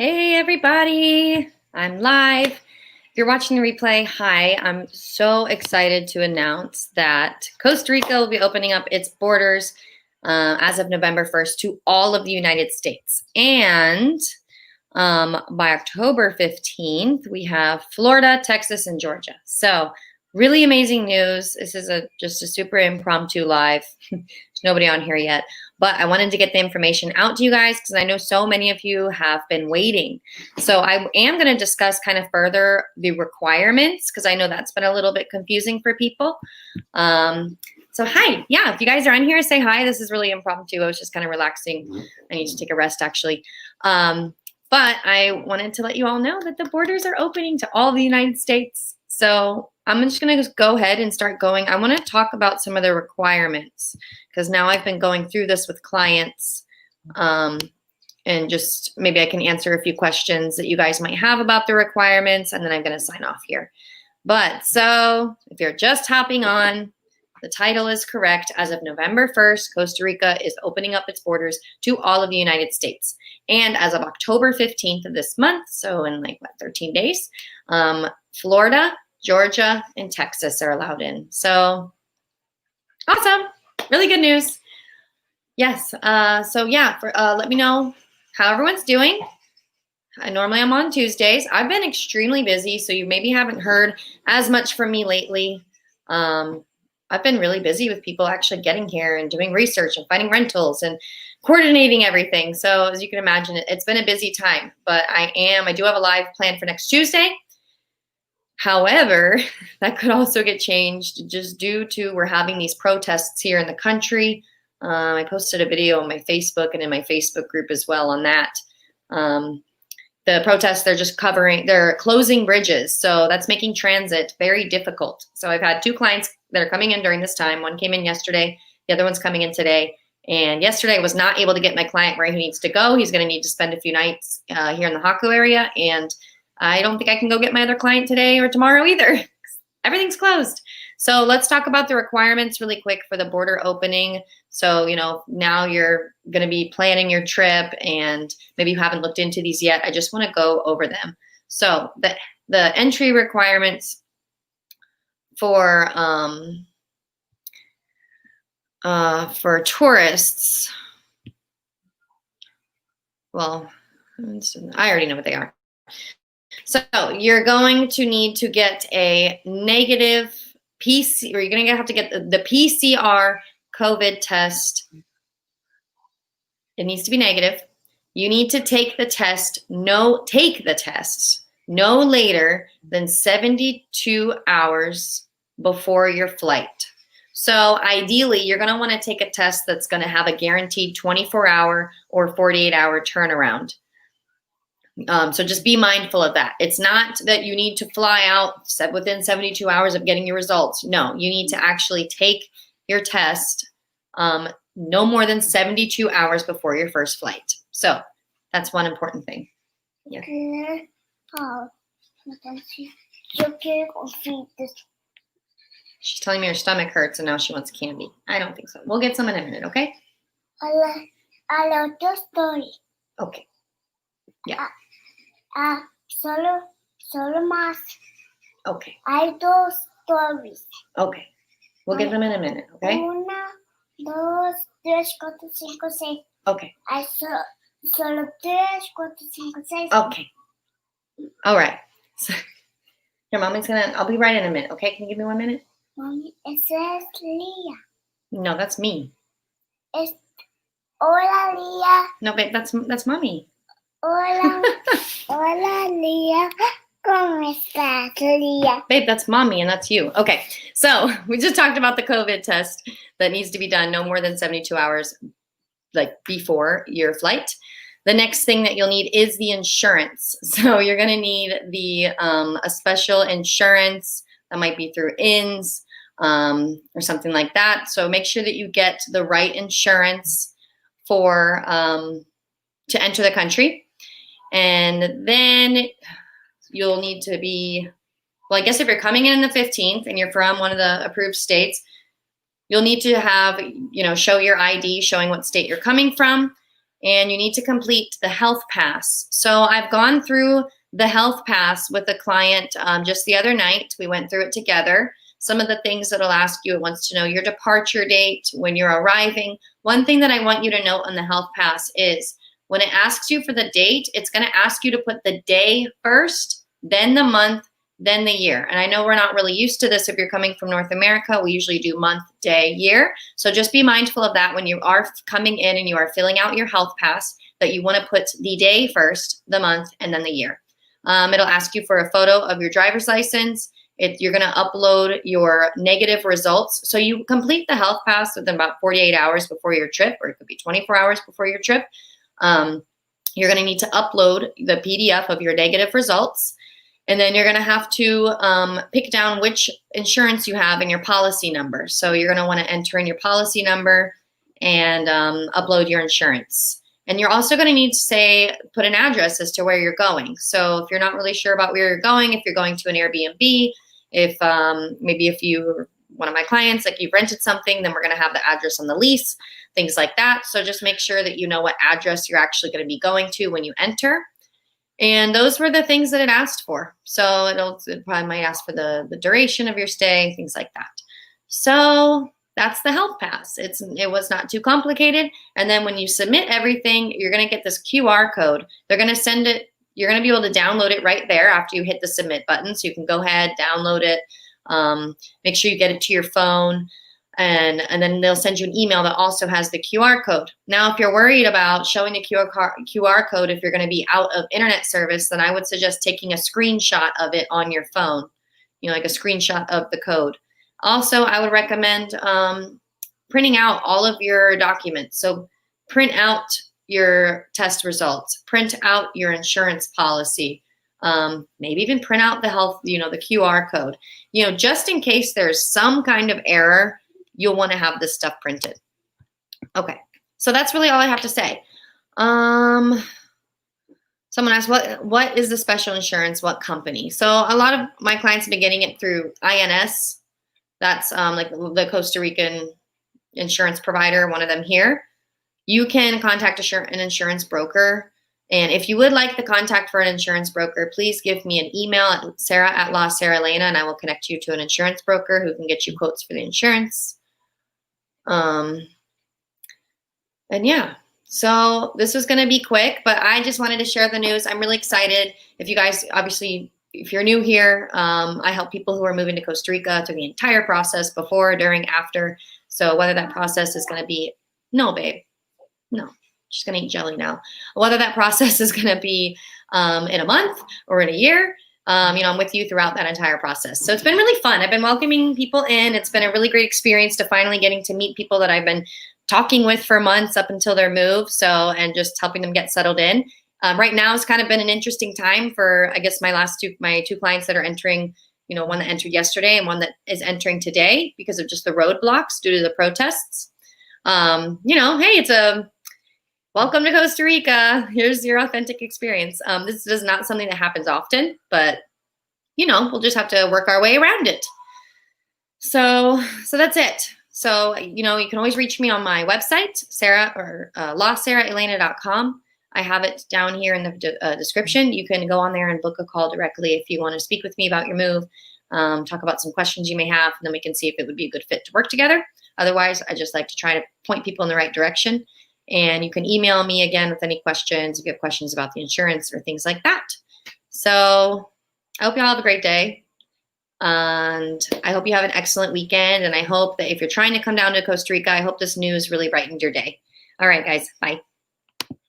Hey everybody, I'm live. If you're watching the replay, hi. I'm so excited to announce that Costa Rica will be opening up its borders as of November 1st to all of the United States. And by October 15th, we have Florida, Texas, and Georgia. So really amazing news. This is just a super impromptu live. There's nobody on here yet. But I wanted to get the information out to you guys because I know so many of you have been waiting. So I am going to discuss kind of further the requirements because I know that's been a little bit confusing for people. So hi, yeah, if you guys are on here, say hi. This is really impromptu. I was just kind of relaxing. I need to take a rest actually. But I wanted to let you all know that the borders are opening to all the United States. So I'm just going to go ahead and start going. I want to talk about some of the requirements because now I've been going through this with clients and just maybe I can answer a few questions that you guys might have about the requirements, and then I'm going to sign off here. But so if you're just hopping on, the title is correct. As of November 1st, Costa Rica is opening up its borders to all of the United States. And as of October 15th of this month, so in 13 days, Florida, Georgia, and Texas are allowed in. So awesome. Really good news. Yes. So yeah, let me know how everyone's doing. Normally I'm on Tuesdays. I've been extremely busy, so you maybe haven't heard as much from me lately. I've been really busy with people actually getting here and doing research and finding rentals and coordinating everything. So as you can imagine, it's been a busy time, but I do have a live plan for next Tuesday. However, that could also get changed just due to we're having these protests here in the country. I posted a video on my Facebook and in my Facebook group as well on that. The protests, they're closing bridges. So that's making transit very difficult. So I've had two clients that are coming in during this time. One came in yesterday. The other one's coming in today. And yesterday I was not able to get my client where he needs to go. He's going to need to spend a few nights here in the Haku area. And I don't think I can go get my other client today or tomorrow either. Everything's closed. So let's talk about the requirements really quick for the border opening. So, now you're going to be planning your trip and maybe you haven't looked into these yet. I just want to go over them. So the entry requirements for tourists, well, I already know what they are. So you're going to need to get a negative PCR, or you're going to have to get the PCR COVID test. It needs to be negative. You need to take the test no later than 72 hours before your flight. So ideally, you're going to want to take a test that's going to have a guaranteed 24-hour or 48-hour turnaround. So just be mindful of that. It's not that you need to fly out within 72 hours of getting your results. No, you need to actually take your test no more than 72 hours before your first flight. So that's one important thing. Yeah. She's telling me her stomach hurts and now she wants candy. I don't think so. We'll get some in a minute, okay? Okay. Yeah. Solo más. Okay. Hay dos stories. Okay. We'll get them in a minute, okay? 1, 2, 3, 4, 5, 6. Okay. Hay solo 3, 4, 5, 6. Okay. All right. So, your mommy's I'll be right in a minute, okay? Can you give me 1 minute? Mommy, eso es Lía. No, that's me. Hola, Lía. No, babe, that's mommy. Hola. Hola, Lía. ¿Cómo estás, Lía? Babe, that's mommy and that's you. Okay, so we just talked about the COVID test that needs to be done no more than 72 hours before your flight. The next thing that you'll need is the insurance. So you're going to need a special insurance that might be through INS or something like that. So make sure that you get the right insurance for to enter the country. And then you'll need to I guess if you're coming in the 15th and you're from one of the approved states, you'll need to have, show your ID showing what state you're coming from. and you need to complete the health pass. So I've gone through the health pass with a client just the other night. We went through it together. Some of the things that it'll ask you, it wants to know your departure date, when you're arriving. One thing that I want you to note on the health pass is when it asks you for the date, it's going to ask you to put the day first, then the month, then the year. And I know we're not really used to this if you're coming from North America. We usually do month, day, year. So just be mindful of that when you are coming in and you are filling out your health pass, that you want to put the day first, the month, and then the year. It'll ask you for a photo of your driver's license. You're going to upload your negative results. So you complete the health pass within about 48 hours before your trip, or it could be 24 hours before your trip. You're going to need to upload the PDF of your negative results. And then you're going to have to pick down which insurance you have and your policy number. So you're going to want to enter in your policy number and upload your insurance. And you're also going to need to put an address as to where you're going. So if you're not really sure about where you're going, if you're going to an Airbnb, if maybe if you, one of my clients, like you've rented something, then we're going to have the address on the lease, things like that. So just make sure that you know what address you're actually going to be going to when you enter. And those were the things that it asked for. So it probably might ask for the duration of your stay, things like that. So that's the health pass. It was not too complicated. And then when you submit everything, you're going to get this QR code. They're going to send it. You're going to be able to download it right there after you hit the submit button. So you can go ahead, download it, make sure you get it to your phone, and then they'll send you an email that also has the QR code. Now, if you're worried about showing the QR code if you're going to be out of internet service, then I would suggest taking a screenshot of it on your phone, like a screenshot of the code. Also, I would recommend printing out all of your documents. So print out your test results, print out your insurance policy, maybe even print out the health, the QR code, just in case there's some kind of error, you'll want to have this stuff printed. Okay, so that's really all I have to say. Someone asked, what is the special insurance? What company? So a lot of my clients have been getting it through INS. That's like the Costa Rican insurance provider, one of them here. You can contact an insurance broker. And if you would like the contact for an insurance broker, please give me an email at sarah@LaSarahElena, and I will connect you to an insurance broker who can get you quotes for the insurance. And yeah, so this was going to be quick, but I just wanted to share the news. I'm really excited. If you guys, obviously, if you're new here, I help people who are moving to Costa Rica through the entire process, before, during, after. So whether that process is going to be, no, babe, no, she's going to eat jelly now. Whether that process is going to be in a month or in a year, I'm with you throughout that entire process. So it's been really fun. I've been welcoming people in. It's been a really great experience to finally getting to meet people that I've been talking with for months up until their move. And just helping them get settled in. Right now it's kind of been an interesting time for, I guess, my two clients that are entering, one that entered yesterday and one that is entering today because of just the roadblocks due to the protests. Hey, it's a welcome to Costa Rica. Here's your authentic experience. This is not something that happens often, but we'll just have to work our way around it. So that's it. So, you can always reach me on my website, LaSarahElena.com. I have it down here in the description. You can go on there and book a call directly if you want to speak with me about your move, talk about some questions you may have, and then we can see if it would be a good fit to work together. Otherwise, I just like to try to point people in the right direction. And you can email me again with any questions if you have questions about the insurance or things like that. So I hope you all have a great day. And I hope you have an excellent weekend. And I hope that if you're trying to come down to Costa Rica, I hope this news really brightened your day. All right, guys. Bye.